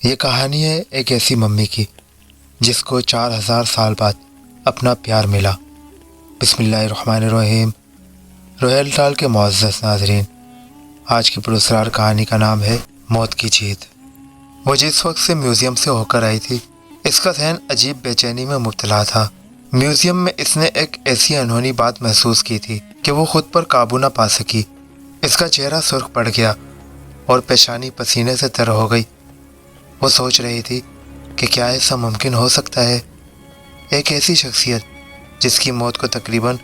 یہ کہانی ہے ایک ایسی ممی کی جس کو 4000 سال بعد اپنا پیار ملا۔ بسم اللہ الرحمن الرحیم۔ روہیل ٹال کے معزز ناظرین، آج کی پراسرار کہانی کا نام ہے موت کی جیت۔ وہ جس وقت سے میوزیم سے ہو کر آئی تھی، اس کا ذہن عجیب بے چینی میں مبتلا تھا۔ میوزیم میں اس نے ایک ایسی انہونی بات محسوس کی تھی کہ وہ خود پر قابو نہ پا سکی۔ اس کا چہرہ سرخ پڑ گیا اور پیشانی پسینے سے تر ہو گئی۔ وہ سوچ رہی تھی کہ کیا ایسا ممکن ہو سکتا ہے؟ ایک ایسی شخصیت جس کی موت کو تقریباً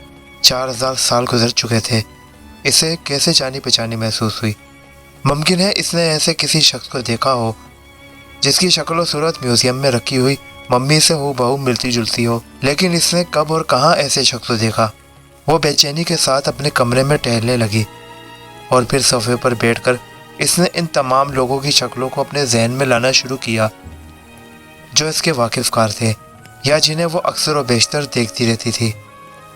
4000 سال گزر چکے تھے، اسے کیسے جانی پہچانی محسوس ہوئی؟ ممکن ہے اس نے ایسے کسی شخص کو دیکھا ہو جس کی شکل و صورت میوزیم میں رکھی ہوئی ممی سے ہو بہو ملتی جلتی ہو، لیکن اس نے کب اور کہاں ایسے شخص کو دیکھا؟ وہ بے چینی کے ساتھ اپنے کمرے میں ٹہلنے لگی اور پھر صوفے پر بیٹھ کر اس نے ان تمام لوگوں کی شکلوں کو اپنے ذہن میں لانا شروع کیا جو اس کے واقف کار تھے یا جنہیں وہ اکثر و بیشتر دیکھتی رہتی تھی۔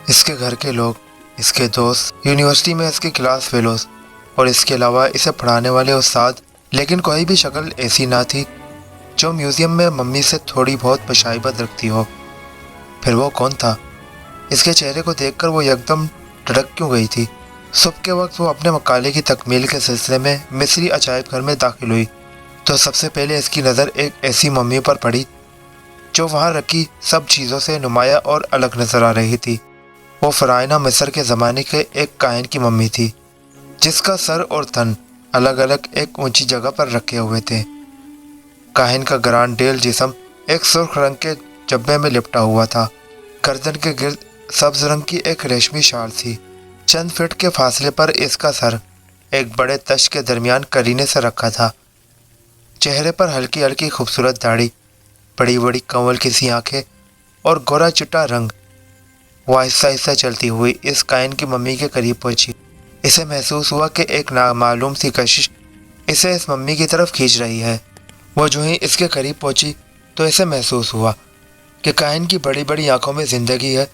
اس کے گھر کے لوگ، اس کے دوست، یونیورسٹی میں اس کے کلاس فیلوز اور اس کے علاوہ اسے پڑھانے والے استاد، لیکن کوئی بھی شکل ایسی نہ تھی جو میوزیم میں ممی سے تھوڑی بہت مشابہت رکھتی ہو۔ پھر وہ کون تھا؟ اس کے چہرے کو دیکھ کر وہ یکدم دھڑک کیوں گئی تھی؟ صبح کے وقت وہ اپنے مقالے کی تکمیل کے سلسلے میں مصری عجائب گھر میں داخل ہوئی تو سب سے پہلے اس کی نظر ایک ایسی ممی پر پڑی جو وہاں رکھی سب چیزوں سے نمایاں اور الگ نظر آ رہی تھی۔ وہ فرعونہ مصر کے زمانے کے ایک کاہن کی ممی تھی جس کا سر اور تن الگ الگ ایک اونچی جگہ پر رکھے ہوئے تھے۔ کاہن کا گران ڈیل جسم ایک سرخ رنگ کے جبے میں لپٹا ہوا تھا۔ گردن کے گرد سبز رنگ کی ایک ریشمی شال تھی۔ چند فٹ کے فاصلے پر اس کا سر ایک بڑے تش کے درمیان کرینے سے رکھا تھا۔ چہرے پر ہلکی ہلکی خوبصورت داڑھی، بڑی بڑی کنول کی سی آنکھیں اور گورا چٹا رنگ۔ وہ آہستہ آہستہ چلتی ہوئی اس کائن کی ممی کے قریب پہنچی۔ اسے محسوس ہوا کہ ایک نامعلوم سی کشش اسے اس ممی کی طرف کھینچ رہی ہے۔ وہ جو ہی اس کے قریب پہنچی تو اسے محسوس ہوا کہ کائن کی بڑی بڑی آنکھوں میں زندگی ہے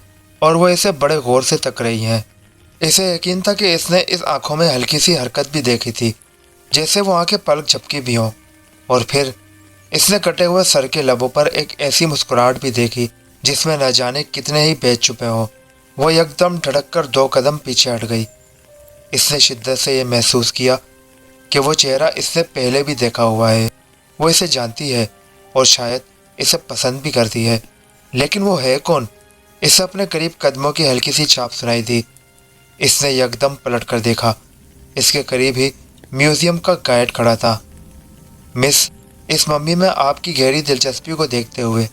اور وہ اسے بڑے غور سے تک رہی ہیں۔ اسے یقین تھا کہ اس نے اس آنکھوں میں ہلکی سی حرکت بھی دیکھی تھی، جیسے وہ آنکھیں پلک جھپکی بھی ہوں، اور پھر اس نے کٹے ہوئے سر کے لبوں پر ایک ایسی مسکراہٹ بھی دیکھی جس میں نہ جانے کتنے ہی بیج چھپے ہوں۔ وہ یکدم دھڑک کر 2 قدم پیچھے ہٹ گئی۔ اس نے شدت سے یہ محسوس کیا کہ وہ چہرہ اس نے پہلے بھی دیکھا ہوا ہے۔ وہ اسے جانتی ہے اور شاید اسے پسند بھی کرتی ہے، لیکن وہ ہے کون؟ اسے اپنے قریب قدموں کی ہلکی سی چھاپ سنائی دی۔ اس نے یکدم پلٹ کر دیکھا۔ اس کے قریب ہی میوزیم کا گائیڈ کھڑا تھا۔ مس، اس ممی میں آپ کی گہری دلچسپی کو دیکھتے ہوئے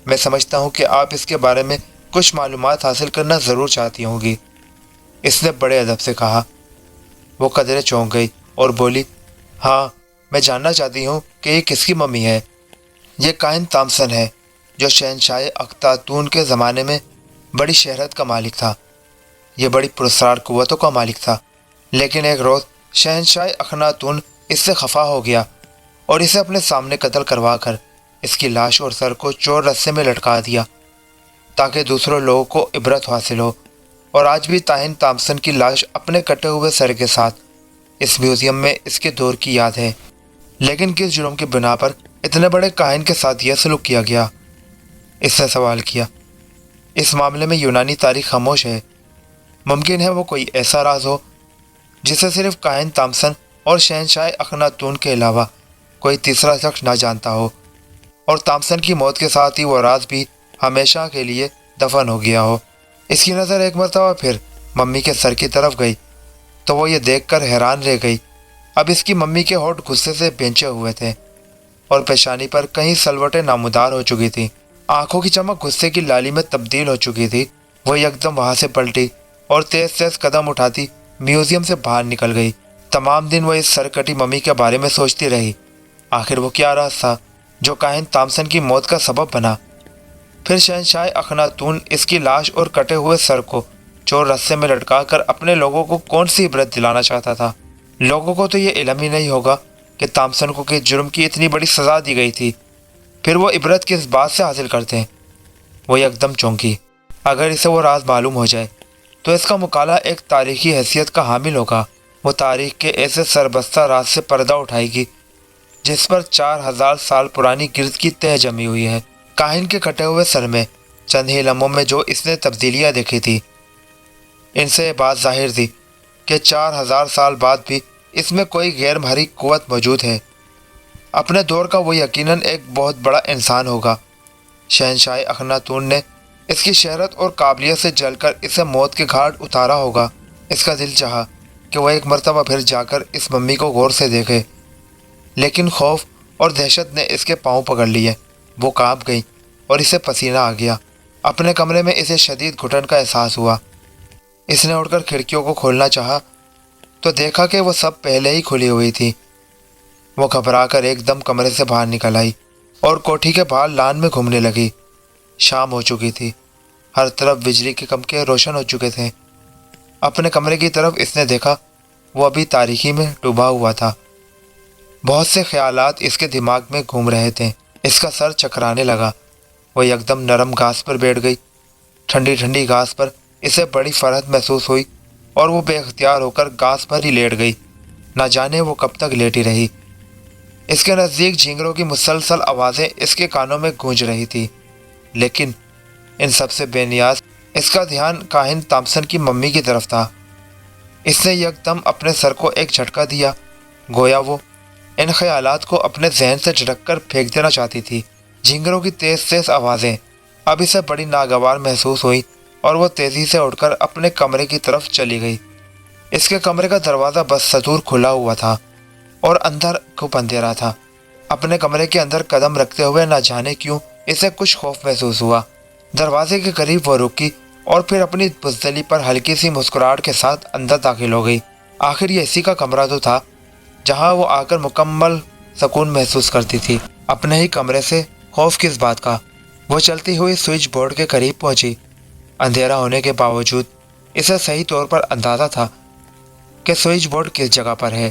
میں سمجھتا ہوں کہ آپ اس کے بارے میں کچھ معلومات حاصل کرنا ضرور چاہتی ہوں گی، اس نے بڑے ادب سے کہا۔ وہ قدرے چونک گئی اور بولی، ہاں، میں جاننا چاہتی ہوں کہ یہ کس کی ممی ہے۔ یہ کائن تامسن ہے جو شہنشاہ اختاتون کے زمانے میں بڑی شہرت کا مالک تھا۔ یہ بڑی پراسرار قوتوں کا مالک تھا، لیکن ایک روز شہنشاہ اخناتون اس سے خفا ہو گیا اور اسے اپنے سامنے قتل کروا کر اس کی لاش اور سر کو چور رسے میں لٹکا دیا تاکہ دوسروں لوگوں کو عبرت حاصل ہو۔ اور آج بھی تاہن تامسن کی لاش اپنے کٹے ہوئے سر کے ساتھ اس میوزیم میں اس کے دور کی یاد ہے۔ لیکن کس جرم کی بنا پر اتنے بڑے کاہن کے ساتھ یہ سلوک کیا گیا؟ اس نے سوال کیا۔ اس معاملے میں یونانی تاریخ خاموش ہے۔ ممکن ہے وہ کوئی ایسا راز ہو جسے صرف کاہن تامسن اور شہنشاہ اخناتون کے علاوہ کوئی تیسرا شخص نہ جانتا ہو، اور تامسن کی موت کے ساتھ ہی وہ راز بھی ہمیشہ کے لیے دفن ہو گیا ہو۔ اس کی نظر ایک مرتبہ پھر ممی کے سر کی طرف گئی تو وہ یہ دیکھ کر حیران رہ گئی۔ اب اس کی ممی کے ہونٹ غصے سے بھینچے ہوئے تھے اور پیشانی پر کہیں سلوٹیں نمودار ہو چکی تھیں۔ آنکھوں کی چمک غصے کی لالی میں تبدیل ہو چکی تھی۔ وہ یکدم وہاں سے پلٹی اور تیز تیز قدم اٹھاتی میوزیم سے باہر نکل گئی۔ تمام دن وہ اس سر کٹی ممی کے بارے میں سوچتی رہی۔ آخر وہ کیا راز تھا جو کاہن تامسن کی موت کا سبب بنا؟ پھر شہنشاہ اخناتون اس کی لاش اور کٹے ہوئے سر کو چور رسے میں لٹکا کر اپنے لوگوں کو کون سی عبرت دلانا چاہتا تھا؟ لوگوں کو تو یہ علم ہی نہیں ہوگا کہ تامسن کو کس جرم کی اتنی بڑی سزا دی گئی تھی۔ پھر وہ عبرت کس بات سے حاصل کرتے ہیں؟ وہ یکدم چونکی۔ اگر اسے وہ راز معلوم ہو جائے تو اس کا مقالہ ایک تاریخی حیثیت کا حامل ہوگا۔ وہ تاریخ کے ایسے سربستہ راز سے پردہ اٹھائے گی جس پر 4000 سال پرانی گرد کی تہ جمی ہوئی ہے۔ کاہن کے کٹے ہوئے سر میں چند ہی لمحوں میں جو اس نے تبدیلیاں دیکھی تھی، ان سے یہ بات ظاہر تھی کہ 4000 سال بعد بھی اس میں کوئی غیر محری قوت موجود ہے۔ اپنے دور کا وہ یقیناً ایک بہت بڑا انسان ہوگا۔ شہنشاہ اخناتون نے اس کی شہرت اور قابلیت سے جل کر اسے موت کے گھاٹ اتارا ہوگا۔ اس کا دل چاہا کہ وہ ایک مرتبہ پھر جا کر اس ممی کو غور سے دیکھے، لیکن خوف اور دہشت نے اس کے پاؤں پکڑ لیے۔ وہ کانپ گئی اور اسے پسینہ آ گیا۔ اپنے کمرے میں اسے شدید گھٹن کا احساس ہوا۔ اس نے اٹھ کر کھڑکیوں کو کھولنا چاہا تو دیکھا کہ وہ سب پہلے ہی کھلی ہوئی تھی۔ وہ گھبرا کر ایک دم کمرے سے باہر نکل آئی اور کوٹھی کے باہر لان میں گھومنے لگی۔ شام ہو چکی تھی، ہر طرف بجلی کے کمکے روشن ہو چکے تھے۔ اپنے کمرے کی طرف اس نے دیکھا، وہ ابھی تاریکی میں ڈوبا ہوا تھا۔ بہت سے خیالات اس کے دماغ میں گھوم رہے تھے۔ اس کا سر چکرانے لگا۔ وہ یکدم نرم گھاس پر بیٹھ گئی۔ ٹھنڈی ٹھنڈی گھاس پر اسے بڑی فرحت محسوس ہوئی اور وہ بے اختیار ہو کر گھاس پر ہی لیٹ گئی۔ نہ جانے وہ کب تک لیٹی رہی۔ اس کے نزدیک جھینگروں کی مسلسل آوازیں اس کے کانوں میں گونج رہی تھی، لیکن ان سب سے بے نیاز اس کا دھیان کاہن تامسن کی ممی کی طرف تھا۔ اس نے یکدم اپنے سر کو ایک جھٹکا دیا، گویا وہ ان خیالات کو اپنے ذہن سے جھٹک کر پھینک دینا چاہتی تھی۔ جھینگروں کی تیز تیز آوازیں اب اسے بڑی ناگوار محسوس ہوئی اور وہ تیزی سے اٹھ کر اپنے کمرے کی طرف چلی گئی۔ اس کے کمرے کا دروازہ بدستور کھلا ہوا تھا اور اندر خوب اندھیرا تھا۔ اپنے کمرے کے اندر قدم رکھتے ہوئے نہ جانے کیوں اسے کچھ خوف محسوس ہوا۔ دروازے کے قریب وہ رکی اور پھر اپنی بزدلی پر ہلکی سی مسکراہٹ کے ساتھ اندر داخل ہو گئی۔ آخر یہ اسی کا کمرہ تو تھا جہاں وہ آ کر مکمل سکون محسوس کرتی تھی۔ اپنے ہی کمرے سے خوف کس بات کا؟ وہ چلتی ہوئی سوئچ بورڈ کے قریب پہنچی۔ اندھیرا ہونے کے باوجود اسے صحیح طور پر اندازہ تھا کہ سوئچ بورڈ کس جگہ پر ہے۔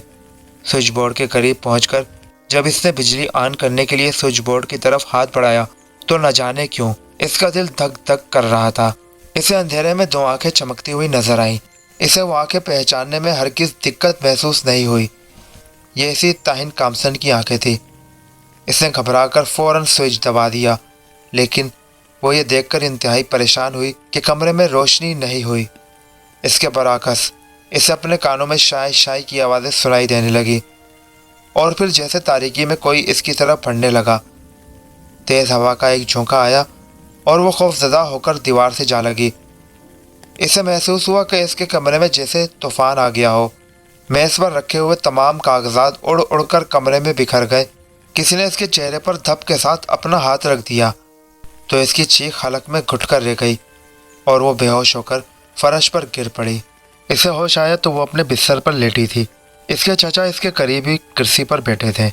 سوئچ بورڈ کے قریب پہنچ کر جب اس نے بجلی آن کرنے کے لیے سوئچ بورڈ کی طرف ہاتھ بڑھایا تو نہ جانے کیوں اس کا دل دھک دھک کر رہا تھا۔ اسے اندھیرے میں 2 آنکھیں چمکتی ہوئی نظر آئیں۔ اسے وہ آنکھیں پہچاننے میں ہرگز دقت محسوس نہیں ہوئی۔ یہ اسی کاہن تامسن کی آنکھیں تھیں۔ اس نے گھبرا کر فوراً سوئچ دبا دیا، لیکن وہ یہ دیکھ کر انتہائی پریشان ہوئی کہ کمرے میں روشنی نہیں ہوئی۔ اس کے برعکس اسے اپنے کانوں میں شائیں شائیں کی آوازیں سنائی دینے لگی اور پھر جیسے تاریکی میں کوئی اس کی طرف بڑھنے لگا۔ تیز ہوا کا ایک جھونکا آیا اور وہ خوفزدہ ہو کر دیوار سے جا لگی۔ اسے محسوس ہوا کہ اس کے کمرے میں جیسے طوفان آ گیا ہو۔ میز پر رکھے ہوئے تمام کاغذات اڑ اڑ کر کمرے میں بکھر گئے۔ کسی نے اس کے چہرے پر دھپ کے ساتھ اپنا ہاتھ رکھ دیا تو اس کی چیخ حلق میں گھٹ کر رہ گئی اور وہ بے ہوش ہو کر فرش پر گر پڑی۔ اسے ہوش آیا تو وہ اپنے بستر پر لیٹی تھی۔ اس کے چچا اس کے قریب ہی کرسی پر بیٹھے تھے۔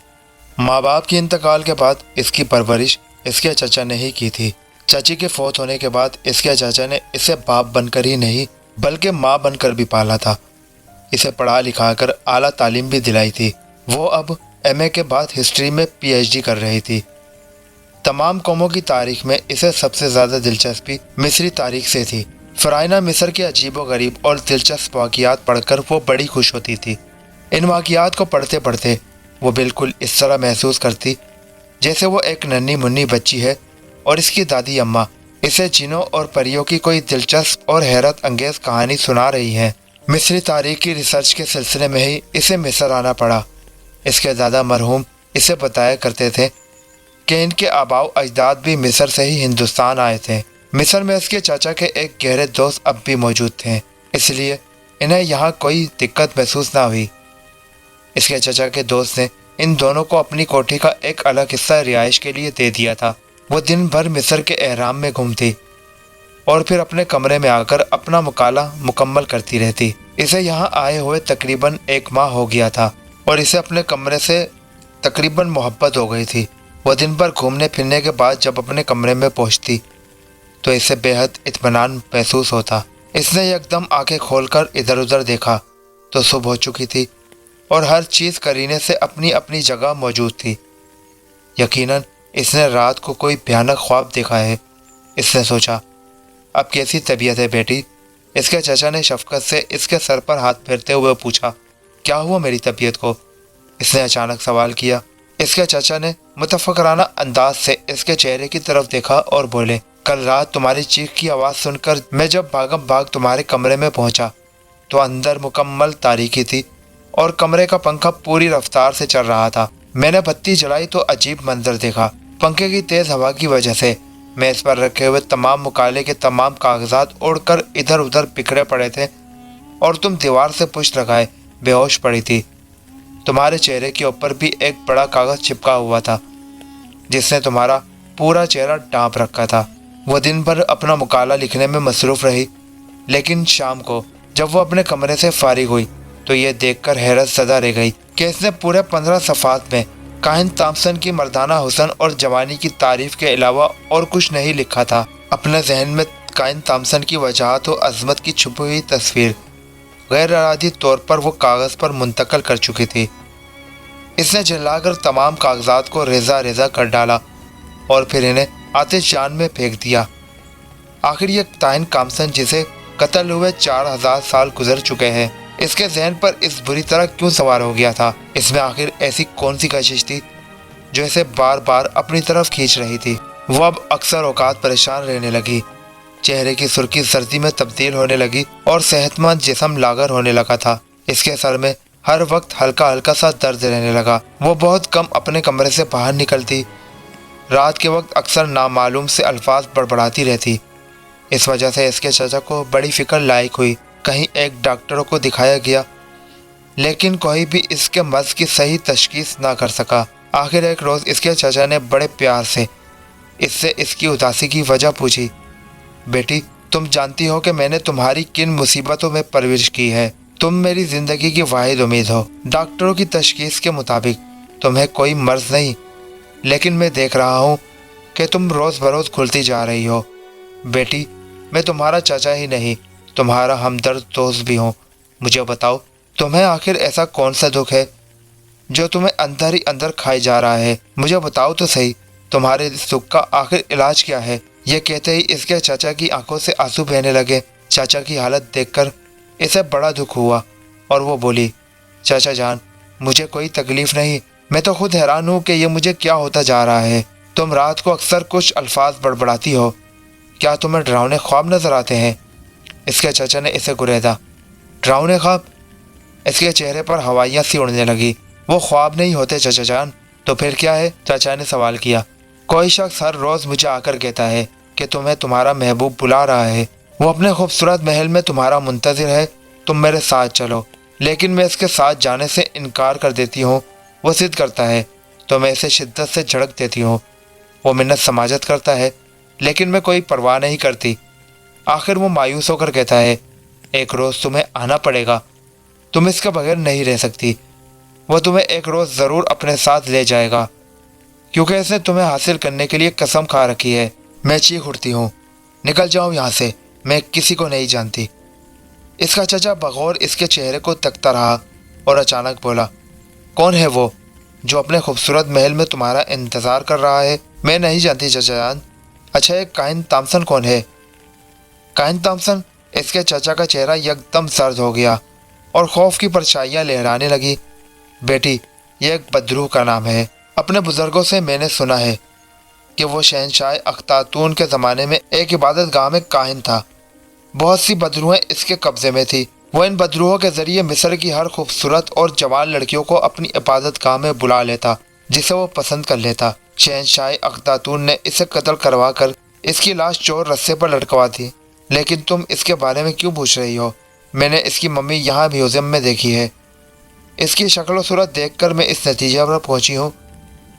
ماں باپ کے انتقال کے بعد اس کی پرورش اس کے چچا نے ہی کی تھی۔ چچی کے فوت ہونے کے بعد اس کے چچا نے اسے باپ بن کر ہی نہیں بلکہ ماں بن کر بھی پالا تھا۔ اسے پڑھا لکھا کر اعلیٰ تعلیم بھی دلائی تھی۔ وہ اب ایم اے کے بعد ہسٹری میں پی ایچ ڈی کر رہی تھی۔ تمام قوموں کی تاریخ میں اسے سب سے زیادہ دلچسپی مصری تاریخ سے تھی۔ فرعونہ مصر کے عجیب و غریب اور دلچسپ واقعات پڑھ کر وہ بڑی خوش ہوتی تھی۔ ان واقعات کو پڑھتے پڑھتے وہ بالکل اس طرح محسوس کرتی جیسے وہ ایک ننھی منھی بچی ہے اور اس کی دادی اماں اسے جنوں اور پریوں کی کوئی دلچسپ اور حیرت انگیز کہانی سنا رہی ہیں۔ مصری تاریخ کی ریسرچ کے سلسلے میں ہی اسے مصر آنا پڑا۔ اس کے دادا مرحوم اسے بتایا کرتے تھے کہ ان کے آباء و اجداد بھی مصر سے ہی ہندوستان آئے تھے۔ مصر میں اس کے چاچا کے ایک گہرے دوست اب بھی موجود تھے، اس لیے انہیں یہاں کوئی دقت محسوس نہ ہوئی۔ اس کے چچا کے دوست نے ان دونوں کو اپنی کوٹھی کا ایک الگ حصہ رہائش کے لیے دے دیا تھا۔ وہ دن بھر مصر کے احرام میں گھومتی اور پھر اپنے کمرے میں آ کر اپنا مطالعہ مکمل کرتی رہتی۔ اسے یہاں آئے ہوئے تقریباً 1 ماہ ہو گیا تھا اور اسے اپنے کمرے سے تقریباً محبت ہو گئی تھی۔ وہ دن بھر گھومنے پھرنے کے بعد جب اپنے کمرے میں پہنچتی تو اسے بے حد اطمینان محسوس ہوتا۔ اس نے یکدم آنکھیں کھول کر ادھر ادھر دیکھا تو صبح ہو چکی تھی اور ہر چیز قرینے سے اپنی اپنی جگہ موجود تھی۔ یقیناً اس نے رات کو کوئی بھیانک خواب دیکھا ہے۔ اس نے سوچا، اب کیسی طبیعت ہے بیٹی؟ اس کے چچا نے شفقت سے اس کے سر پر ہاتھ پھیرتے ہوئے پوچھا، کیا ہوا میری طبیعت کو؟ اس نے اچانک سوال کیا اس کے چچا نے متفکرانہ انداز سے اس کے چہرے کی طرف دیکھا اور بولے، کل رات تمہاری چیخ کی آواز سن کر میں جب بھاگم بھاگ تمہارے کمرے میں پہنچا تو اندر مکمل تاریکی تھی اور کمرے کا پنکھا پوری رفتار سے چل رہا تھا۔ میں نے بتی جلائی تو عجیب منظر دیکھا۔ پنکھے کی تیز ہوا کی وجہ سے میز پر رکھے ہوئے تمام مقالے کے تمام کاغذات اڑ کر ادھر ادھر بکھرے پڑے تھے اور تم دیوار سے پشت لگائے بے ہوش پڑی تھی۔ تمہارے چہرے کے اوپر بھی ایک بڑا کاغذ چپکا ہوا تھا جس نے تمہارا پورا چہرہ ڈھانپ رکھا تھا۔ وہ دن بھر اپنا مقالہ لکھنے میں مصروف رہی، لیکن شام کو جب وہ اپنے کمرے سے فارغ ہوئی تو یہ دیکھ کر حیرت زدہ رہ گئی کہ اس نے پورے 15 صفحات میں کائن تامسن کی مردانہ حسن اور جوانی کی تعریف کے علاوہ اور کچھ نہیں لکھا تھا۔ اپنے ذہن میں کائن تامسن کی وجاہت و عظمت کی چھپی ہوئی تصویر غیر ارادی طور پر وہ کاغذ پر منتقل کر چکی تھی۔ اس نے جلا کر تمام کاغذات کو ریزہ ریزہ کر ڈالا اور پھر انہیں آتش جان میں پھینک دیا۔ آخر یہ کائن تامسن جسے قتل ہوئے 4000 سال گزر چکے ہیں، اس کے ذہن پر اس بری طرح کیوں سوار ہو گیا تھا؟ اس میں آخر ایسی کون سی کشش تھی جو اسے بار بار اپنی طرف کھینچ رہی تھی؟ وہ اب اکثر اوقات پریشان رہنے لگی، چہرے کی سرخی سردی میں تبدیل ہونے لگی اور صحت مند جسم لاغر ہونے لگا تھا۔ اس کے سر میں ہر وقت ہلکا ہلکا سا درد رہنے لگا۔ وہ بہت کم اپنے کمرے سے باہر نکلتی، رات کے وقت اکثر نامعلوم سے الفاظ بڑبڑاتی رہتی۔ اس وجہ سے اس کے چچا کو بڑی فکر لاحق ہوئی۔ کہیں ایک ڈاکٹروں کو دکھایا گیا لیکن کوئی بھی اس کے مرض کی صحیح تشخیص نہ کر سکا۔ آخر ایک روز اس کے چچا نے بڑے پیار سے اس کی اداسی کی وجہ پوچھی۔ بیٹی، تم جانتی ہو کہ میں نے تمہاری کن مصیبتوں میں پرورش کی ہے؟ تم میری زندگی کی واحد امید ہو۔ ڈاکٹروں کی تشخیص کے مطابق تمہیں کوئی مرض نہیں، لیکن میں دیکھ رہا ہوں کہ تم روز بروز کھلتی جا رہی ہو۔ بیٹی، میں تمہارا چچا ہی نہیں، تمہارا ہمدرد دوست بھی ہوں۔ مجھے بتاؤ، تمہیں آخر ایسا کون سا دکھ ہے جو تمہیں اندر ہی اندر کھائے جا رہا ہے؟ مجھے بتاؤ تو صحیح، تمہارے اس دکھ کا آخر علاج کیا ہے؟ یہ کہتے ہی اس کے چچا کی آنکھوں سے آنسو بہنے لگے۔ چچا کی حالت دیکھ کر اسے بڑا دکھ ہوا اور وہ بولی، چچا جان، مجھے کوئی تکلیف نہیں، میں تو خود حیران ہوں کہ یہ مجھے کیا ہوتا جا رہا ہے۔ تم رات کو اکثر کچھ الفاظ بڑبڑاتی ہو، کیا تمہیں ڈراؤنے خواب نظر آتے ہیں؟ اس کے چچا نے اسے گریدا۔ ڈراؤنے خواب؟ اس کے چہرے پر ہوائیاں سی اڑنے لگی۔ وہ خواب نہیں ہوتے چچا جان، تو پھر کیا ہے؟ چچا نے سوال کیا۔ کوئی شخص ہر روز مجھے آ کر کہتا ہے کہ تمہیں تمہارا محبوب بلا رہا ہے، وہ اپنے خوبصورت محل میں تمہارا منتظر ہے، تم میرے ساتھ چلو۔ لیکن میں اس کے ساتھ جانے سے انکار کر دیتی ہوں۔ وہ ضد کرتا ہے تو میں اسے شدت سے جھڑک دیتی ہوں۔ وہ منت سماجت کرتا ہے لیکن میں کوئی پرواہ نہیں کرتی۔ آخر وہ مایوس ہو کر کہتا ہے، ایک روز تمہیں آنا پڑے گا، تم اس کے بغیر نہیں رہ سکتی۔ وہ تمہیں ایک روز ضرور اپنے ساتھ لے جائے گا، کیونکہ اس نے تمہیں حاصل کرنے کے لیے قسم کھا رکھی ہے۔ میں چیخ اٹھتی ہوں، نکل جاؤ یہاں سے، میں کسی کو نہیں جانتی۔ اس کا چچا بغور اس کے چہرے کو تکتا رہا اور اچانک بولا، کون ہے وہ جو اپنے خوبصورت محل میں تمہارا انتظار کر رہا ہے؟ میں نہیں جانتی چچا جان۔ اچھا، ایک کائن تامسن کون ہے؟ کائن تامسن؟ اس کے چچا کا چہرہ یکدم سرد ہو گیا اور خوف کی پرچھائیاں لہرانے لگی۔ بیٹی، یہ ایک بدروح کا نام ہے۔ اپنے بزرگوں سے میں نے سنا ہے کہ وہ شہنشاہ اختاتون کے زمانے میں ایک عبادت گاہ میں کاہن تھا۔ بہت سی بدروہیں اس کے قبضے میں تھی۔ وہ ان بدروہوں کے ذریعے مصر کی ہر خوبصورت اور جوان لڑکیوں کو اپنی عبادت گاہ میں بلا لیتا جسے وہ پسند کر لیتا۔ شہنشاہ اختاتون نے اسے قتل کروا کر اس کی لاش چور رسے پر لٹکوا دی۔ لیکن تم اس کے بارے میں کیوں پوچھ رہی ہو؟ میں نے اس کی ممی یہاں میوزیم میں دیکھی ہے۔ اس کی شکل و صورت دیکھ کر میں اس نتیجے پر پہنچی ہوں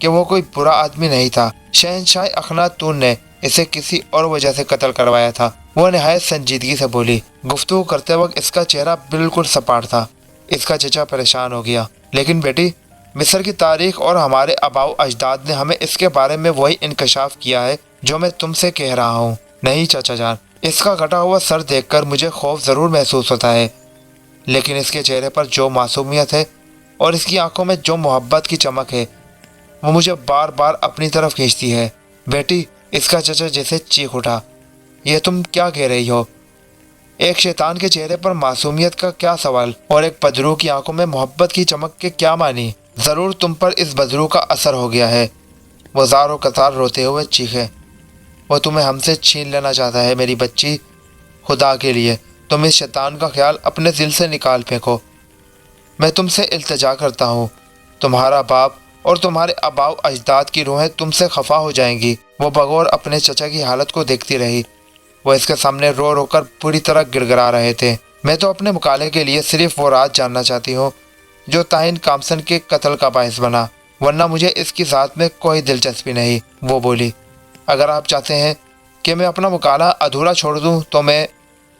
کہ وہ کوئی برا آدمی نہیں تھا۔ شہنشاہ اخناتون نے اسے کسی اور وجہ سے قتل کروایا تھا۔ وہ نہایت سنجیدگی سے بولی۔ گفتگو کرتے وقت اس کا چہرہ بالکل سپاٹ تھا۔ اس کا چچا پریشان ہو گیا۔ لیکن بیٹی، مصر کی تاریخ اور ہمارے آباء و اجداد نے ہمیں اس کے بارے میں وہی انکشاف کیا ہے جو میں تم سے کہہ رہا ہوں۔ نہیں چچا جان، اس کا گھٹا ہوا سر دیکھ کر مجھے خوف ضرور محسوس ہوتا ہے، لیکن اس کے چہرے پر جو معصومیت ہے اور اس کی آنکھوں میں جو محبت کی چمک ہے وہ مجھے بار بار اپنی طرف کھینچتی ہے۔ بیٹی، اس کا چچا جیسے چیخ اٹھا، یہ تم کیا کہہ رہی ہو؟ ایک شیطان کے چہرے پر معصومیت کا کیا سوال اور ایک بدروح کی آنکھوں میں محبت کی چمک کے کیا معنی؟ ضرور تم پر اس بدرو کا اثر ہو گیا ہے۔ وہ زار و قطار روتے ہوئے چیخے۔ وہ تمہیں ہم سے چھین لینا چاہتا ہے میری بچی، خدا کے لیے تم اس شیطان کا خیال اپنے دل سے نکال پھینکو۔ میں تم سے التجا کرتا ہوں، تمہارا باپ اور تمہارے آباء و اجداد کی روحیں تم سے خفا ہو جائیں گی۔ وہ بغور اپنے چچا کی حالت کو دیکھتی رہی۔ وہ اس کے سامنے رو رو کر پوری طرح گڑ گڑا رہے تھے۔ میں تو اپنے مکالمے کے لیے صرف وہ راز جاننا چاہتی ہوں جو تاہین کامسن کے قتل کا باعث بنا، ورنہ مجھے اس کی ذات میں کوئی دلچسپی نہیں۔ وہ بولی، اگر آپ چاہتے ہیں کہ میں اپنا مکالمہ ادھورا چھوڑ دوں تو میں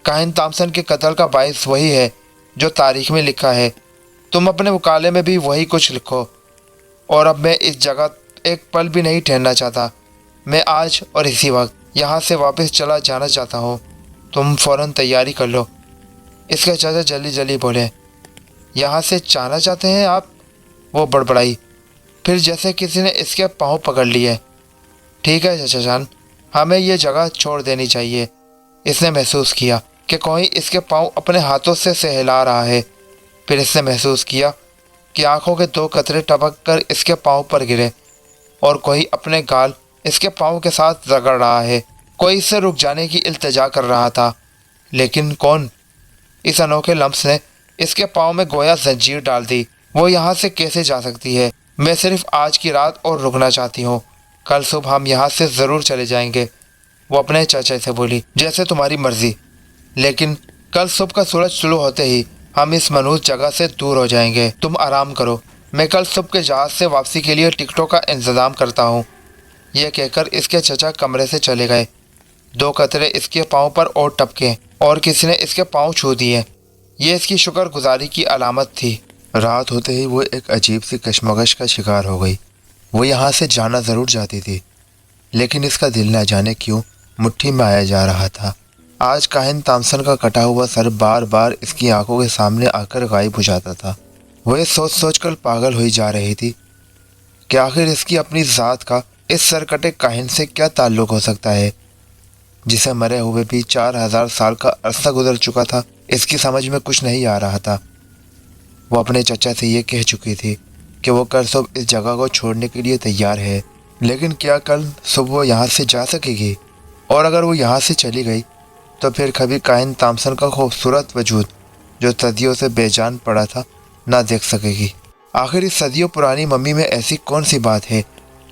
کاہن تامسن کے قتل کا باعث وہی ہے جو تاریخ میں لکھا ہے۔ تم اپنے مکالمے میں بھی وہی کچھ لکھو۔ اور اب میں اس جگہ ایک پل بھی نہیں ٹھہرنا چاہتا۔ میں آج اور اسی وقت یہاں سے واپس چلا جانا چاہتا ہوں۔ تم فوراً تیاری کر لو۔ اس کے چاچا جلدی جلدی بولے۔ یہاں سے جانا چاہتے ہیں آپ؟ وہ بڑبڑائی، پھر جیسے کسی نے اس کے پاؤں پکڑ لیے۔ ٹھیک ہے چچا جان، ہمیں یہ جگہ چھوڑ دینی چاہیے۔ اس نے محسوس کیا کہ کوئی اس کے پاؤں اپنے ہاتھوں سے سہلا رہا ہے۔ پھر اس نے محسوس کیا کہ آنکھوں کے 2 قطرے ٹپک کر اس کے پاؤں پر گرے اور کوئی اپنے گال اس کے پاؤں کے ساتھ رگڑ رہا ہے۔ کوئی اس سے رک جانے کی التجا کر رہا تھا، لیکن کون؟ اس انوکھے لمس نے اس کے پاؤں میں گویا زنجیر ڈال دی۔ وہ یہاں سے کیسے جا سکتی ہے؟ میں صرف آج کی رات اور رکنا چاہتی ہوں، کل صبح ہم یہاں سے ضرور چلے جائیں گے۔ وہ اپنے چچا سے بولی، جیسے تمہاری مرضی، لیکن کل صبح کا سورج طلوع ہوتے ہی ہم اس منحوس جگہ سے دور ہو جائیں گے۔ تم آرام کرو، میں کل صبح کے جہاز سے واپسی کے لیے ٹکٹوں کا انتظام کرتا ہوں۔ یہ کہہ کر اس کے چچا کمرے سے چلے گئے۔ 2 قطرے اس کے پاؤں پر اور ٹپکے اور کسی نے اس کے پاؤں چھو دیے۔ یہ اس کی شکر گزاری کی علامت تھی۔ رات ہوتے ہی وہ ایک عجیب سی کشمکش کا شکار ہو گئی۔ وہ یہاں سے جانا ضرور چاہتی تھی، لیکن اس کا دل نہ جانے کیوں مٹھی میں آیا جا رہا تھا۔ آج کاہن تامسن کا کٹا ہوا سر بار بار اس کی آنکھوں کے سامنے آ کر غائب ہو جاتا تھا۔ وہ یہ سوچ سوچ کر پاگل ہوئی جا رہی تھی کہ آخر اس کی اپنی ذات کا اس سرکٹے کاہن سے کیا تعلق ہو سکتا ہے جسے مرے ہوئے بھی 4000 سال کا عرصہ گزر چکا تھا۔ اس کی سمجھ میں کچھ نہیں آ رہا تھا۔ وہ اپنے چچا سے یہ کہہ چکی تھی کہ وہ کل صبح اس جگہ کو چھوڑنے کے لیے تیار ہے، لیکن کیا کل صبح وہ یہاں سے جا سکے گی؟ اور اگر وہ یہاں سے چلی گئی تو پھر کبھی کاہن تامسن کا خوبصورت وجود جو صدیوں سے بے جان پڑا تھا نہ دیکھ سکے گی۔ آخر اس صدیوں پرانی ممی میں ایسی کون سی بات ہے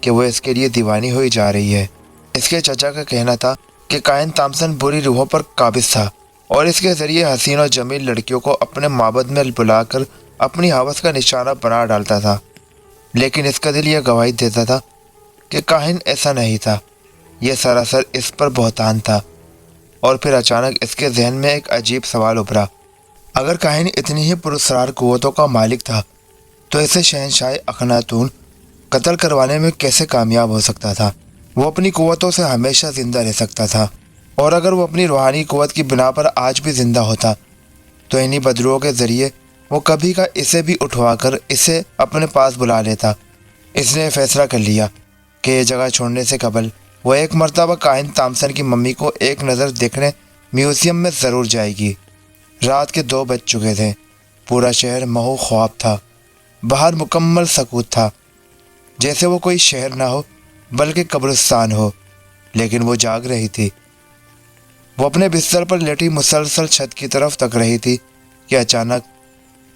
کہ وہ اس کے لیے دیوانی ہوئی جا رہی ہے؟ اس کے چچا کا کہنا تھا کہ کاہن تامسن بری روحوں پر قابض تھا اور اس کے ذریعے حسین و جمیل لڑکیوں کو اپنے معبد میں بلا کر اپنی ہوس کا نشانہ بنا ڈالتا تھا، لیکن اس کا دل یہ گواہی دیتا تھا کہ کاہن ایسا نہیں تھا۔ یہ سراسر اس پر بہتان تھا۔ اور پھر اچانک اس کے ذہن میں ایک عجیب سوال ابھرا، اگر کاہن اتنی ہی پراسرار قوتوں کا مالک تھا تو اسے شہنشاہ اخناتون قتل کروانے میں کیسے کامیاب ہو سکتا تھا؟ وہ اپنی قوتوں سے ہمیشہ زندہ رہ سکتا تھا، اور اگر وہ اپنی روحانی قوت کی بنا پر آج بھی زندہ ہوتا تو انہی بدروؤں کے ذریعے وہ کبھی کا اسے بھی اٹھوا کر اسے اپنے پاس بلا لیتا۔ اس نے فیصلہ کر لیا کہ یہ جگہ چھوڑنے سے قبل وہ ایک مرتبہ کاہن تامسن کی ممی کو ایک نظر دیکھنے میوزیم میں ضرور جائے گی۔ رات کے 2 بج چکے تھے۔ پورا شہر محو خواب تھا۔ باہر مکمل سکوت تھا، جیسے وہ کوئی شہر نہ ہو بلکہ قبرستان ہو، لیکن وہ جاگ رہی تھی۔ وہ اپنے بستر پر لیٹی مسلسل چھت کی طرف تک رہی تھی کہ اچانک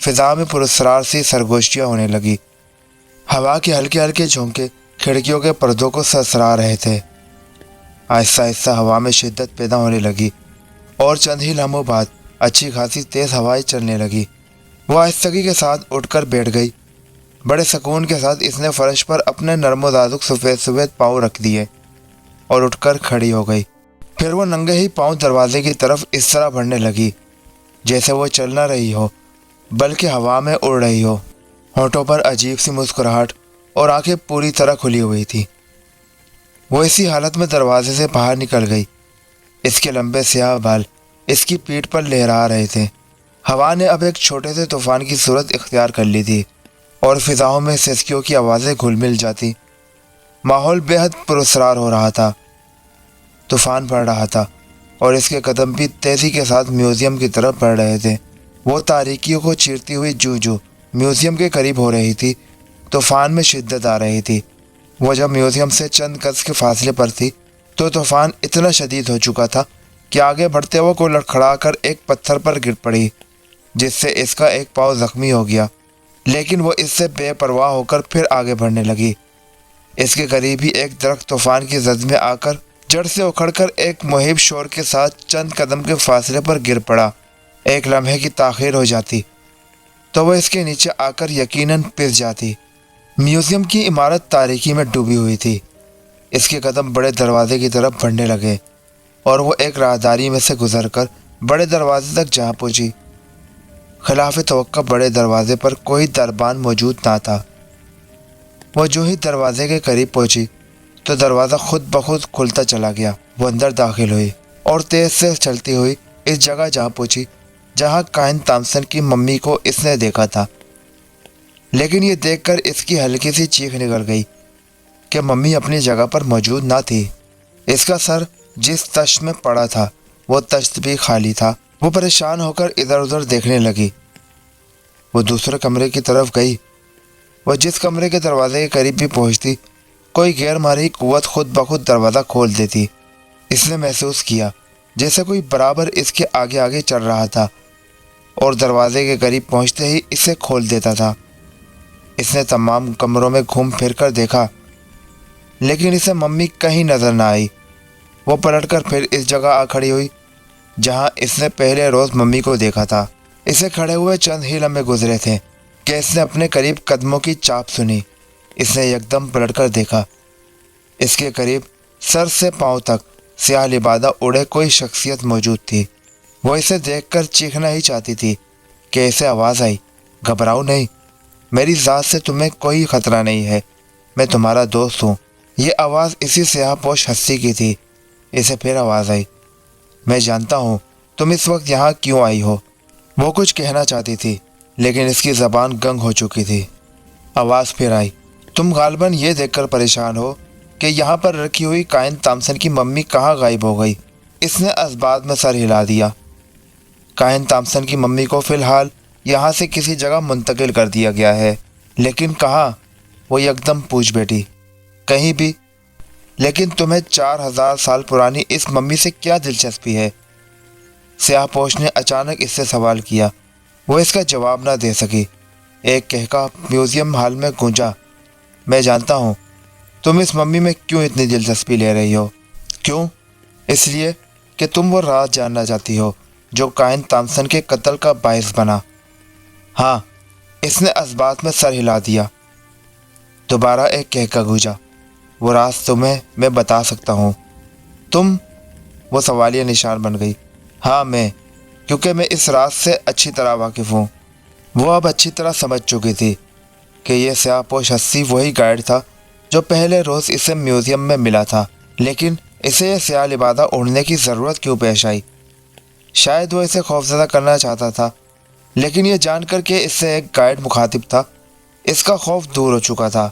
فضا میں پراسرار سی سرگوشیاں ہونے لگی۔ ہوا کے ہلکے ہلکے جھونکے کھڑکیوں کے پردوں کو سرسرا رہے تھے۔ آہستہ آہستہ ہوا میں شدت پیدا ہونے لگی اور چند ہی لمحوں بعد اچھی خاصی تیز ہوائیں چلنے لگی۔ وہ آہستگی کے ساتھ اٹھ کر بیٹھ گئی۔ بڑے سکون کے ساتھ اس نے فرش پر اپنے نرم و نازک سفید سفید پاؤں رکھ دیے اور اٹھ کر کھڑی ہو گئی۔ پھر وہ ننگے ہی پاؤں دروازے کی طرف اس طرح بڑھنے لگی جیسے وہ چل نہ رہی ہو بلکہ ہوا میں اڑ رہی ہو۔ ہونٹوں پر عجیب سی مسکراہٹ اور آنکھیں پوری طرح کھلی ہوئی تھی۔ وہ اسی حالت میں دروازے سے باہر نکل گئی۔ اس کے لمبے سیاہ بال اس کی پیٹھ پر لہرا رہے تھے۔ ہوا نے اب ایک چھوٹے سے طوفان کی صورت اختیار کر لی تھی اور فضاؤں میں سسکیوں کی آوازیں گھل مل جاتی۔ ماحول بے حد پراسرار ہو رہا تھا۔ طوفان پڑ رہا تھا اور اس کے قدم بھی تیزی کے ساتھ میوزیم کی طرف بڑھ رہے تھے۔ وہ تاریکیوں کو چیرتی ہوئی جو میوزیم کے قریب ہو رہی تھی، طوفان میں شدت آ رہی تھی۔ وہ جب میوزیم سے چند گز کے فاصلے پر تھی تو طوفان اتنا شدید ہو چکا تھا کہ آگے بڑھتے ہوئے کو لڑکھڑا کر ایک پتھر پر گر پڑی، جس سے اس کا ایک پاؤں زخمی ہو گیا، لیکن وہ اس سے بے پرواہ ہو کر پھر آگے بڑھنے لگی۔ اس کے قریب ہی ایک درخت طوفان کی زد میں آ کر جڑ سے اکھڑ کر ایک مہیب شور کے ساتھ چند قدم کے فاصلے پر گر پڑا۔ ایک لمحے کی تاخیر ہو جاتی تو وہ اس کے نیچے آ کر یقیناً پس جاتی۔ میوزیم کی عمارت تاریکی میں ڈوبی ہوئی تھی۔ اس کے قدم بڑے دروازے کی طرف بڑھنے لگے اور وہ ایک راہداری میں سے گزر کر بڑے دروازے تک جا پہنچی۔ خلاف توقع بڑے دروازے پر کوئی دربان موجود نہ تھا۔ وہ جو ہی دروازے کے قریب پہنچی تو دروازہ خود بخود کھلتا چلا گیا۔ وہ اندر داخل ہوئی اور تیز سے چلتی ہوئی اس جگہ جا پہنچی جہاں کائن تامسن کی ممی کو اس نے دیکھا تھا، لیکن یہ دیکھ کر اس کی ہلکی سی چیخ نکل گئی کہ ممی اپنی جگہ پر موجود نہ تھی۔ اس کا سر جس تشت میں پڑا تھا وہ تشت بھی خالی تھا۔ وہ پریشان ہو کر ادھر ادھر دیکھنے لگی۔ وہ دوسرے کمرے کی طرف گئی۔ وہ جس کمرے کے دروازے کے قریب بھی پہنچتی کوئی غیر مرئی قوت خود بخود دروازہ کھول دیتی۔ اس نے محسوس کیا جیسے کوئی برابر اس کے آگے آگے چل رہا تھا اور دروازے کے قریب پہنچتے ہی اسے کھول دیتا تھا۔ اس نے تمام کمروں میں گھوم پھر کر دیکھا، لیکن اسے ممی کہیں نظر نہ آئی۔ وہ پلٹ کر پھر اس جگہ آ کھڑی ہوئی جہاں اس نے پہلے روز ممی کو دیکھا تھا۔ اسے کھڑے ہوئے چند ہی لمحے گزرے تھے کہ اس نے اپنے قریب قدموں کی چاپ سنی۔ اس نے یکدم پلٹ کر دیکھا۔ اس کے قریب سر سے پاؤں تک سیاہ لبادہ اڑے کوئی شخصیت موجود تھی۔ وہ اسے دیکھ کر چیخنا ہی چاہتی تھی کہ اسے آواز آئی، گھبراؤ نہیں، میری ذات سے تمہیں کوئی خطرہ نہیں ہے، میں تمہارا دوست ہوں۔ یہ آواز اسی سیاہ پوش ہستی کی تھی۔ اسے پھر آواز آئی، میں جانتا ہوں تم اس وقت یہاں کیوں آئی ہو۔ وہ کچھ کہنا چاہتی تھی لیکن اس کی زبان گنگ ہو چکی تھی۔ آواز پھر آئی، تم غالباً یہ دیکھ کر پریشان ہو کہ یہاں پر رکھی ہوئی کائن تامسن کی ممی کہاں غائب ہو گئی۔ اس نے اسبات میں سر ہلا دیا۔ کائن تامسن کی ممی کو فی الحال یہاں سے کسی جگہ منتقل کر دیا گیا ہے، لیکن کہاں؟ وہ یکدم پوچھ بیٹھی۔ کہیں بھی، لیکن تمہیں 4000 سال پرانی اس ممی سے کیا دلچسپی ہے؟ سیاہ پوش نے اچانک اس سے سوال کیا۔ وہ اس کا جواب نہ دے سکی۔ ایک کہکا میوزیم ہال میں گونجا، میں جانتا ہوں تم اس ممی میں کیوں اتنی دلچسپی لے رہی ہو۔ کیوں؟ اس لیے کہ تم وہ راز جاننا چاہتی ہو جو کائن تامسن کے قتل کا باعث بنا۔ ہاں، اس نے اسبات میں سر ہلا دیا۔ دوبارہ ایک کہکا گونجا، وہ راز تمہیں میں بتا سکتا ہوں۔ تم؟ وہ سوالیہ نشان بن گئی۔ ہاں میں، کیونکہ میں اس راز سے اچھی طرح واقف ہوں۔ وہ اب اچھی طرح سمجھ چکی تھی کہ یہ سیاہ پوش ہستی وہی گائیڈ تھا جو پہلے روز اسے میوزیم میں ملا تھا، لیکن اسے یہ سیاہ لبادہ اوڑھنے کی ضرورت کیوں پیش آئی؟ شاید وہ اسے خوفزدہ کرنا چاہتا تھا، لیکن یہ جان کر کہ اس سے ایک گائیڈ مخاطب تھا، اس کا خوف دور ہو چکا تھا۔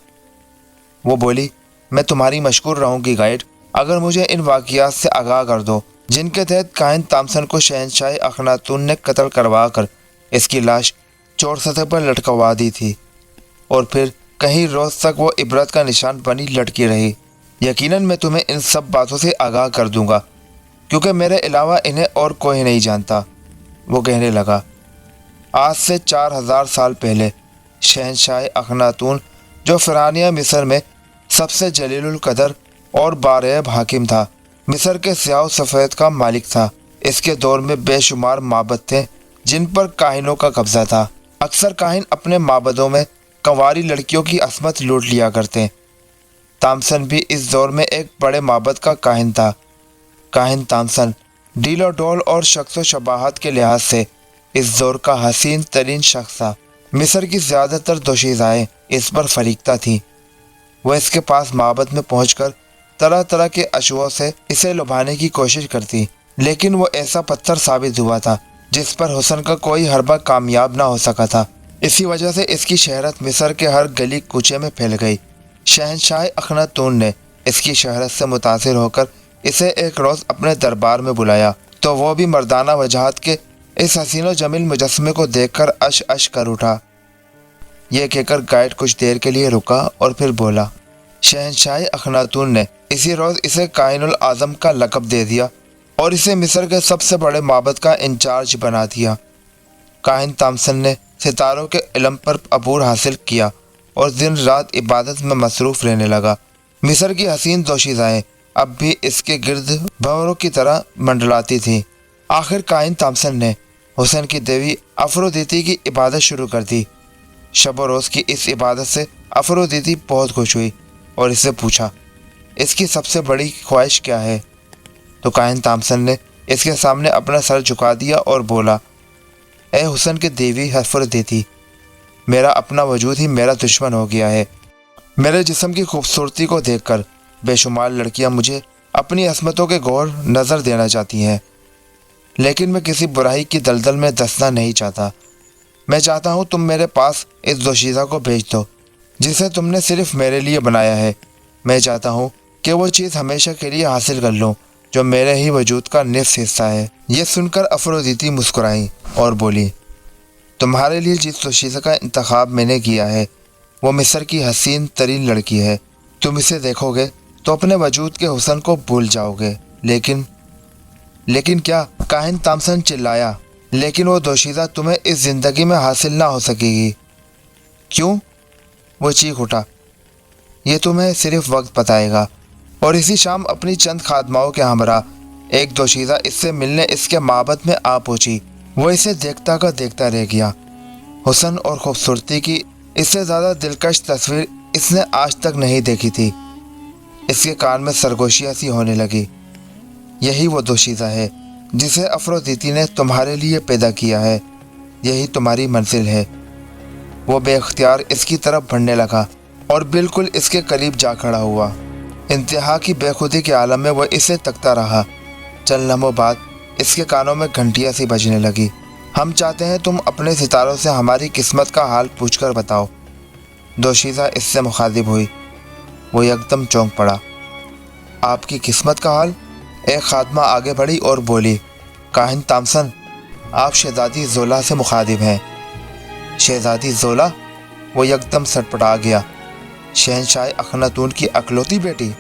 وہ بولی، میں تمہاری مشکور رہوں گی گائیڈ، اگر مجھے ان واقعات سے آگاہ کر دو جن کے تحت کائن تامسن کو شہنشاہ اخناتون نے قتل کروا کر اس کی لاش چور سطح پر لٹکوا دی تھی اور پھر کہیں روز تک وہ عبرت کا نشان بنی لٹکی رہی۔ یقیناً میں تمہیں ان سب باتوں سے آگاہ کر دوں گا کیونکہ میرے علاوہ انہیں اور کوئی نہیں جانتا۔ وہ کہنے لگا، آج سے 4000 سال پہلے شہنشاہ اخناتون جو فرعونیہ مصر میں سب سے جلیل القدر اور بارعیب حاکم تھا، مصر کے سیاہ و سفید کا مالک تھا۔ اس کے دور میں بے شمار معبد تھے جن پر کاہنوں کا قبضہ تھا۔ اکثر کاہن اپنے معبدوں میں کنواری لڑکیوں کی عصمت لوٹ لیا کرتے۔ تامسن بھی اس دور میں ایک بڑے معبد کا کاہن تھا۔ کاہن تامسن ڈیل و ڈول اور شخص و شباہت کے لحاظ سے اس دور کا حسین ترین شخص تھا۔ مصر کی زیادہ تر دوشیزائیں اس پر فریختہ تھیں۔ وہ اس کے پاس معبد میں پہنچ کر طرح طرح کے اشووں سے اسے لبھانے کی کوشش کرتی، لیکن وہ ایسا پتھر ثابت ہوا تھا جس پر حسن کا کوئی حربہ کامیاب نہ ہو سکا تھا۔ اسی وجہ سے اس کی شہرت مصر کے ہر گلی کوچے میں پھیل گئی۔ شہنشاہ اخناتون نے اس کی شہرت سے متاثر ہو کر اسے ایک روز اپنے دربار میں بلایا تو وہ بھی مردانہ وجاہت کے اس حسین و جمیل مجسمے کو دیکھ کر اش اش کر اٹھا۔ یہ کہہ کر گائیڈ کچھ دیر کے لیے رکا اور پھر بولا، شہنشاہ اخناتون نے اسی روز اسے کائن الاعظم کا لقب دے دیا اور اسے مصر کے سب سے بڑے معبد کا انچارج بنا دیا۔ کاہن تامسن نے ستاروں کے علم پر عبور حاصل کیا اور دن رات عبادت میں مصروف رہنے لگا۔ مصر کی حسین دوشیزائیں اب بھی اس کے گرد بھنوروں کی طرح منڈلاتی تھیں۔ آخر کاہن تامسن نے حسن کی دیوی افرودیتی کی عبادت شروع کر دی۔ شب و روز کی اس عبادت سے افرودیتی بہت خوش ہوئی اور اس سے پوچھا، اس کی سب سے بڑی خواہش کیا ہے؟ تو کاہن تامسن نے اس کے سامنے اپنا سر جھکا دیا اور بولا، اے حسن کی دیوی افرودیتی، میرا اپنا وجود ہی میرا دشمن ہو گیا ہے۔ میرے جسم کی خوبصورتی کو دیکھ کر بے شمار لڑکیاں مجھے اپنی عصمتوں کے گور نظر دینا چاہتی ہیں، لیکن میں کسی برائی کی دلدل میں دسنا نہیں چاہتا۔ میں چاہتا ہوں تم میرے پاس اس دوشیزہ کو بھیج دو جسے تم نے صرف میرے لیے بنایا ہے۔ میں چاہتا ہوں کہ وہ چیز ہمیشہ کے لیے حاصل کر لوں جو میرے ہی وجود کا نصف حصہ ہے۔ یہ سن کر افرودیتی مسکرائیں اور بولی، تمہارے لیے جس دوشیزہ کا انتخاب میں نے کیا ہے وہ مصر کی حسین ترین لڑکی ہے۔ تم اسے دیکھو گے تو اپنے وجود کے حسن کو بھول جاؤ گے۔ لیکن کیا؟ کاہن تامسن چلایا، لیکن وہ دوشیزہ تمہیں اس زندگی میں حاصل نہ ہو سکے گی۔ کیوں؟ وہ چیخ اٹھا، یہ تمہیں صرف وقت بتائے گا۔ اور اسی شام اپنی چند خادماؤں کے ہمراہ ایک دوشیزہ اس سے ملنے اس کے معبد میں آ پہنچی۔ وہ اسے دیکھتا کا دیکھتا رہ گیا۔ حسن اور خوبصورتی کی اس سے زیادہ دلکش تصویر اس نے آج تک نہیں دیکھی تھی۔ اس کے کان میں سرگوشیاں سی ہونے لگی۔ یہی وہ دوشیزہ ہے جسے افرودیتی نے تمہارے لیے پیدا کیا ہے، یہی تمہاری منزل ہے۔ وہ بے اختیار اس کی طرف بڑھنے لگا اور بالکل اس کے قریب جا کھڑا ہوا۔ انتہا کی بے خودی کے عالم میں وہ اسے تکتا رہا۔ چند لمحوں بعد اس کے کانوں میں گھنٹیاں سی بجنے لگی۔ ہم چاہتے ہیں تم اپنے ستاروں سے ہماری قسمت کا حال پوچھ کر بتاؤ۔ دوشیزہ اس سے مخاطب ہوئی۔ وہ یکدم چونک پڑا۔ آپ کی قسمت کا حال؟ ایک خادمہ آگے بڑھی اور بولی، کاہن تامسن، آپ شہزادی زولا سے مخاطب ہیں۔ شہزادی زولا؟ وہ یکدم سٹپٹا گیا۔ شہنشاہ اخناتون کی اکلوتی بیٹی؟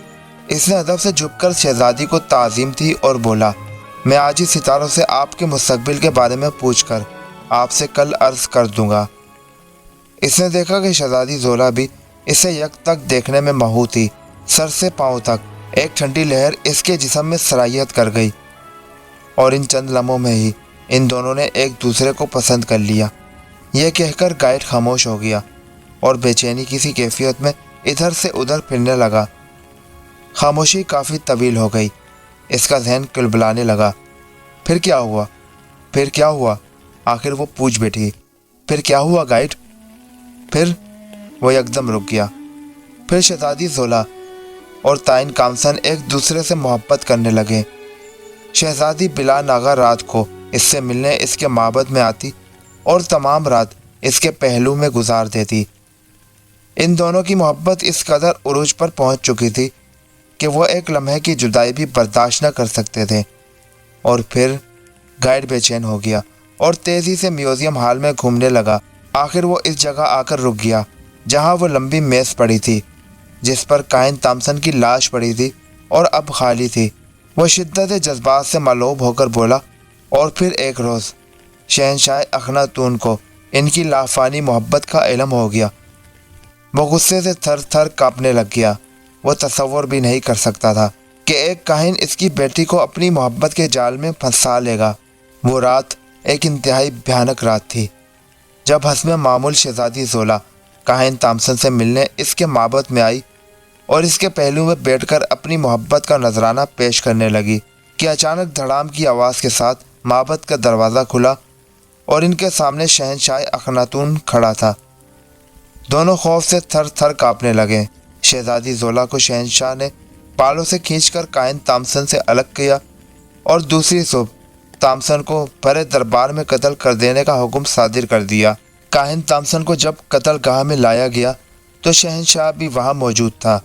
اس نے ادب سے جھک کر شہزادی کو تعظیم دی اور بولا، میں آج ہی ستاروں سے آپ کے مستقبل کے بارے میں پوچھ کر آپ سے کل عرض کر دوں گا۔ اس نے دیکھا کہ شہزادی زولا بھی اسے یک تک دیکھنے میں مہو تھی۔ سر سے پاؤں تک ایک ٹھنڈی لہر اس کے جسم میں سرایت کر گئی اور ان چند لمحوں میں ہی ان دونوں نے ایک دوسرے کو پسند کر لیا۔ یہ کہہ کر گائیڈ خاموش ہو گیا اور بے چینی کسی کیفیت میں ادھر سے ادھر پھرنے لگا۔ خاموشی کافی طویل ہو گئی۔ اس کا ذہن کلبلانے لگا۔ پھر کیا ہوا؟ پھر کیا ہوا؟ آخر وہ پوچھ بیٹھی، پھر کیا ہوا گائیڈ؟ پھر وہ یکدم رک گیا۔ پھر شہزادی زولا اور تائن کامسن ایک دوسرے سے محبت کرنے لگے۔ شہزادی بلا ناغہ رات کو اس سے ملنے اس کے معبد میں آتی اور تمام رات اس کے پہلو میں گزار دیتی۔ ان دونوں کی محبت اس قدر عروج پر پہنچ چکی تھی کہ وہ ایک لمحے کی جدائی بھی برداشت نہ کر سکتے تھے۔ اور پھر گائیڈ بے چین ہو گیا اور تیزی سے میوزیم ہال میں گھومنے لگا۔ آخر وہ اس جگہ آ کر رک گیا جہاں وہ لمبی میز پڑی تھی جس پر کاہن تامسن کی لاش پڑی تھی اور اب خالی تھی۔ وہ شدت جذبات سے ملوب ہو کر بولا، اور پھر ایک روز شہنشاہ اخناتون کو ان کی لافانی محبت کا علم ہو گیا۔ وہ غصے سے تھر تھر کانپنے لگ گیا۔ وہ تصور بھی نہیں کر سکتا تھا کہ ایک کاہن اس کی بیٹی کو اپنی محبت کے جال میں پھنسا لے گا۔ وہ رات ایک انتہائی بھیانک رات تھی جب حسب معمول شہزادی زولا کاہن تامسن سے ملنے اس کے معبد میں آئی اور اس کے پہلو میں بیٹھ کر اپنی محبت کا نذرانہ پیش کرنے لگی کہ اچانک دھڑام کی آواز کے ساتھ معبد کا دروازہ کھلا اور ان کے سامنے شہنشاہ اخناتون کھڑا تھا۔ دونوں خوف سے تھر تھر کانپنے لگے۔ شہزادی زولا کو شہنشاہ نے بالوں سے کھینچ کر کاہن تامسن سے الگ کیا اور دوسری صبح تامسن کو بھرے دربار میں قتل کر دینے کا حکم صادر کر دیا۔ کاہن تامسن کو جب قتل گاہ میں لایا گیا تو شہنشاہ بھی وہاں موجود تھا۔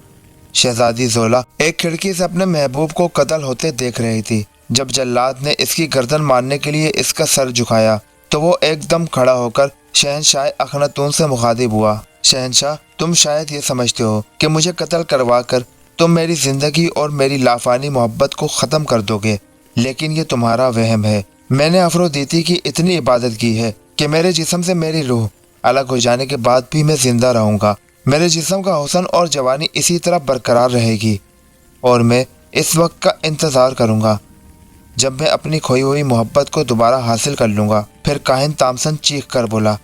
شہزادی زولا ایک کھڑکی سے اپنے محبوب کو قتل ہوتے دیکھ رہی تھی۔ جب جلاد نے اس کی گردن مارنے کے لیے اس کا سر جھکایا تو وہ ایک دم کھڑا ہو کر شہنشاہ اخناتون سے مخاطب ہوا، شہنشاہ، تم شاید یہ سمجھتے ہو کہ مجھے قتل کروا کر تم میری زندگی اور میری لافانی محبت کو ختم کر دو گے، لیکن یہ تمہارا وہم ہے۔ میں نے افرودیتی کی اتنی عبادت کی ہے کہ میرے جسم سے میری روح الگ ہو جانے کے بعد بھی میں زندہ رہوں گا۔ میرے جسم کا حسن اور جوانی اسی طرح برقرار رہے گی، اور میں اس وقت کا انتظار کروں گا جب میں اپنی کھوئی ہوئی محبت کو دوبارہ حاصل کر لوں گا۔ پھر کاہن تامسن چیخ کر بولا،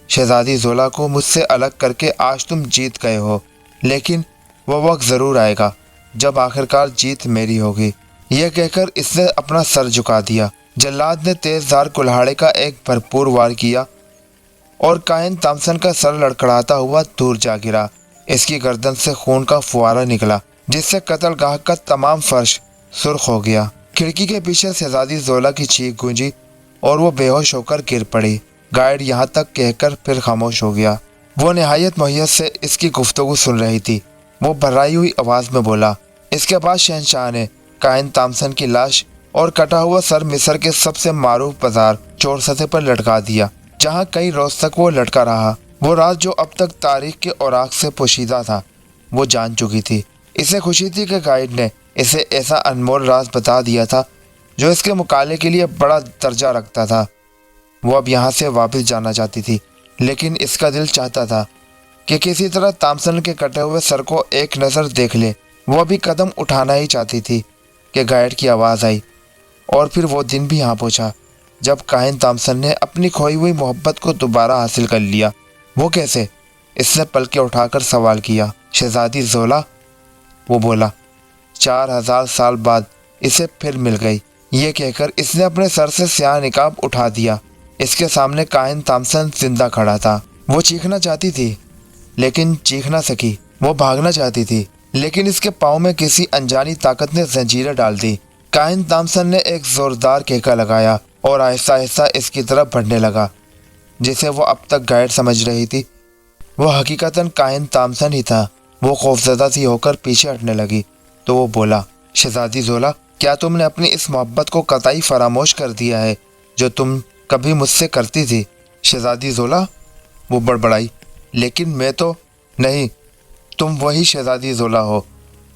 شہزادی زولا کو مجھ سے الگ کر کے آج تم جیت گئے ہو، لیکن وہ وقت ضرور آئے گا جب آخرکار جیت میری ہوگی۔ یہ کہہ کر اس نے اپنا سر جھکا دیا۔ جلاد نے تیز دھار کلہاڑے کا ایک بھرپور وار کیا اور کاہن تامسن کا سر لڑکھڑاتا ہوا دور جا گرا۔ اس کی گردن سے خون کا فوارہ نکلا جس سے قتل گاہ کا تمام فرش سرخ ہو گیا۔ کھڑکی کے پیچھے شہزادی زولا کی چیخ گونجی اور وہ بے ہوش ہو کر گر پڑی۔ گائیڈ یہاں تک کہہ کر پھر خاموش ہو گیا۔ وہ نہایت محیط سے اس کی گفتگو سن رہی تھی۔ وہ بھرائی ہوئی آواز میں بولا، اس کے بعد شہنشاہ نے کاہن تامسن کی لاش اور کٹا ہوا سر مصر کے سب سے معروف بازار چور سطح پر لٹکا دیا، جہاں کئی روز تک وہ لٹکا رہا۔ وہ راز جو اب تک تاریخ کے اوراق سے پوشیدہ تھا، وہ جان چکی تھی۔ اسے خوشی تھی کہ گائیڈ نے اسے ایسا انمول راز بتا دیا تھا جو اس کے مکالمے کے لیے بڑا درجہ رکھتا تھا۔ وہ اب یہاں سے واپس جانا چاہتی تھی، لیکن اس کا دل چاہتا تھا کہ کسی طرح تامسن کے کٹے ہوئے سر کو ایک نظر دیکھ لے۔ وہ ابھی قدم اٹھانا ہی چاہتی تھی کہ گائیڈ کی آواز آئی، اور پھر وہ دن بھی یہاں پہنچا جب کاہن تامسن نے اپنی کھوئی ہوئی محبت کو دوبارہ حاصل کر لیا۔ وہ کیسے؟ اس نے پلکیں اٹھا کر سوال کیا۔ شہزادی زولا، وہ بولا، 4000 سال بعد اسے پھر مل گئی۔ یہ کہہ کر اس نے اپنے سر سے سیاہ نقاب اٹھا دیا۔ اس کے سامنے کاہن تامسن زندہ کھڑا تھا۔ وہ چیخنا چاہتی تھی لیکن چیخ نہ سکی۔ وہ بھاگنا چاہتی تھی لیکن اس کے پاؤں میں کسی انجانی طاقت نے زنجیریں ڈال دی۔ کاہن تامسن نے ایک زوردار کہکا لگایا اور آہستہ آہستہ اس کی طرف بڑھنے لگا۔ جسے وہ اب تک گائیڈ سمجھ رہی تھی، وہ حقیقتاً کاہن تامسن ہی تھا۔ وہ خوفزدہ سی ہو کر پیچھے ہٹنے لگی تو وہ بولا، شہزادی زولا، کیا تم نے اپنی اس محبت کو قطعی فراموش کر دیا ہے جو تم کبھی مجھ سے کرتی تھی؟ شہزادی زولا، وہ بڑبڑائی، لیکن میں تو نہیں، تم وہی شہزادی زولا ہو۔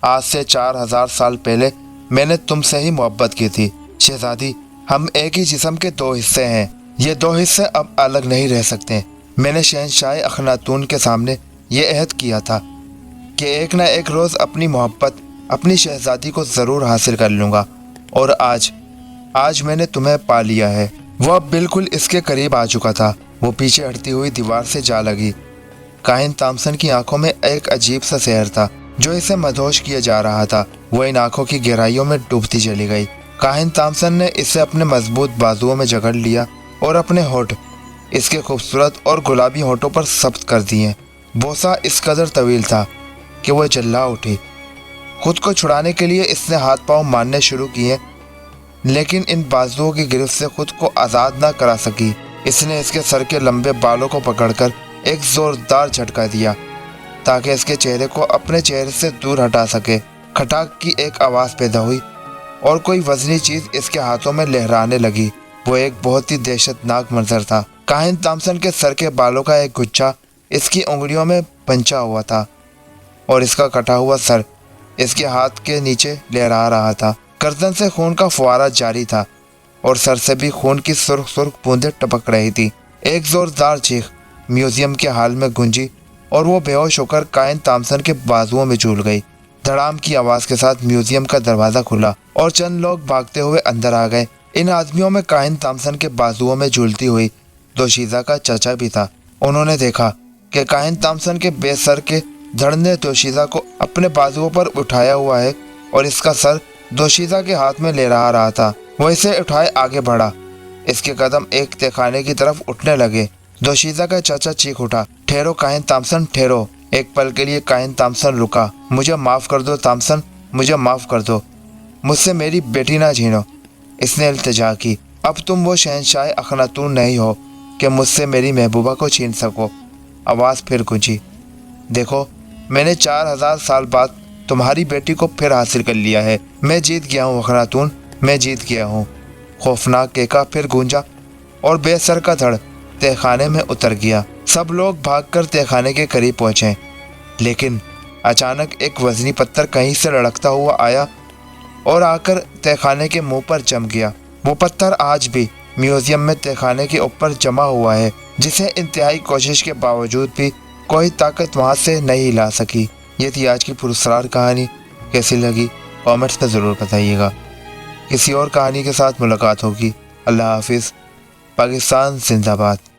آج سے 4000 سال پہلے میں نے تم سے ہی محبت کی تھی۔ شہزادی، ہم ایک ہی جسم کے دو حصے ہیں، یہ دو حصے اب الگ نہیں رہ سکتے۔ میں نے شہنشاہ اخناتون کے سامنے یہ عہد کیا تھا کہ ایک نہ ایک روز اپنی محبت، اپنی شہزادی کو ضرور حاصل کر لوں گا، اور آج میں نے تمہیں پا لیا ہے۔ وہ اب بالکل اس کے قریب آ چکا تھا۔ وہ پیچھے ہٹتی ہوئی دیوار سے جا لگی۔ کاہن تامسن کی آنکھوں میں ایک عجیب سا سحر تھا جو اسے مدہوش کیے جا رہا تھا۔ وہ ان آنکھوں کی گہرائیوں میں ڈوبتی چلی گئی۔ کاہن تامسن نے اسے اپنے مضبوط بازوؤں میں جکڑ لیا اور اپنے ہونٹ اس کے خوبصورت اور گلابی ہونٹوں پر ثبت کر دیے۔ بوسہ اس قدر طویل تھا کہ وہ چلا اٹھی۔ خود کو چھڑانے کے لیے اس نے ہاتھ پاؤں مارنے شروع کیے، لیکن ان بازوؤں کی گرفت سے خود کو آزاد نہ کرا سکی۔ اس نے اس کے سر کے لمبے بالوں کو پکڑ کر ایک زوردار جھٹکا دیا تاکہ اس کے چہرے کو اپنے چہرے سے دور ہٹا سکے۔ کھٹاک کی ایک آواز پیدا ہوئی اور کوئی وزنی چیز اس کے ہاتھوں میں لہرانے لگی۔ وہ ایک بہت ہی دہشت ناک منظر تھا۔ کاہن تامسن کے سر کے بالوں کا ایک گچھا اس کی انگلیوں میں پنچا ہوا تھا اور اس کا کٹا ہوا سر اس کے ہاتھ کے نیچے لہرا رہا تھا۔ گردن سے خون کا فوارہ جاری تھا اور سر سے بھی خون کی سرخ سرخ بوندیں ٹپک رہی تھی۔ ایک زوردار چیخ میوزیم کے حال میں گونجی اور وہ بے ہوش ہو کر کاہن تامسن کے بازوؤں میں جھول گئی۔ دھڑام کی آواز کے ساتھ میوزیم کا دروازہ کھلا اور چند لوگ بھاگتے ہوئے اندر آ گئے۔ ان آدمیوں میں کاہن تامسن کے بازوؤں میں جھولتی ہوئی دوشیزہ کا چچا بھی تھا۔ انہوں نے دیکھا کہ کاہن تامسن کے بے سر کے دھڑ نے دوشیزہ کو اپنے بازوؤں پر اٹھایا ہوا ہے اور اس کا سر دوشیزہ کے ہاتھ میں لہرا رہا تھا۔ وہ اسے اٹھائے آگے بڑھا۔ اس کے قدم ایک تہخانے کی طرف اٹھنے لگے۔ دوشیزہ کا چچا چیخ اٹھا، ٹھہرو کاہن تامسن، ٹھہرو۔ ایک پل کے لیے کاہن تامسن رکا۔ مجھے معاف کر دو تامسن، مجھے معاف کر دو، مجھ سے میری بیٹی نہ چھینو۔ اس نے التجا کی۔ اب تم وہ شہنشاہ اخناتون نہیں ہو کہ مجھ سے میری محبوبہ کو چھین سکو۔ آواز پھر گونجی، دیکھو، میں نے 4000 سال بعد تمہاری بیٹی کو پھر حاصل کر لیا ہے۔ میں جیت گیا ہوں اخناتون، میں جیت گیا ہوں۔ خوفناک کہکا پھر گونجا اور بے سر کا دھڑ تہ خانے میں اتر گیا۔ سب لوگ بھاگ کر تہ خانے کے قریب پہنچے، لیکن اچانک ایک وزنی پتھر کہیں سے لڑکتا ہوا آیا اور آ کر تہ خانے کے منہ پر جم گیا۔ وہ پتھر آج بھی میوزیم میں تہ خانے کے اوپر جمع ہوا ہے، جسے انتہائی کوشش کے باوجود بھی کوئی طاقت وہاں سے نہیں لا سکی۔ یہ تھی آج کی پراسرار کہانی۔ کیسی لگی کامنٹس میں ضرور بتائیے گا۔ کسی اور کہانی کے ساتھ ملاقات ہوگی۔ اللہ حافظ۔ پاکستان زندہ باد۔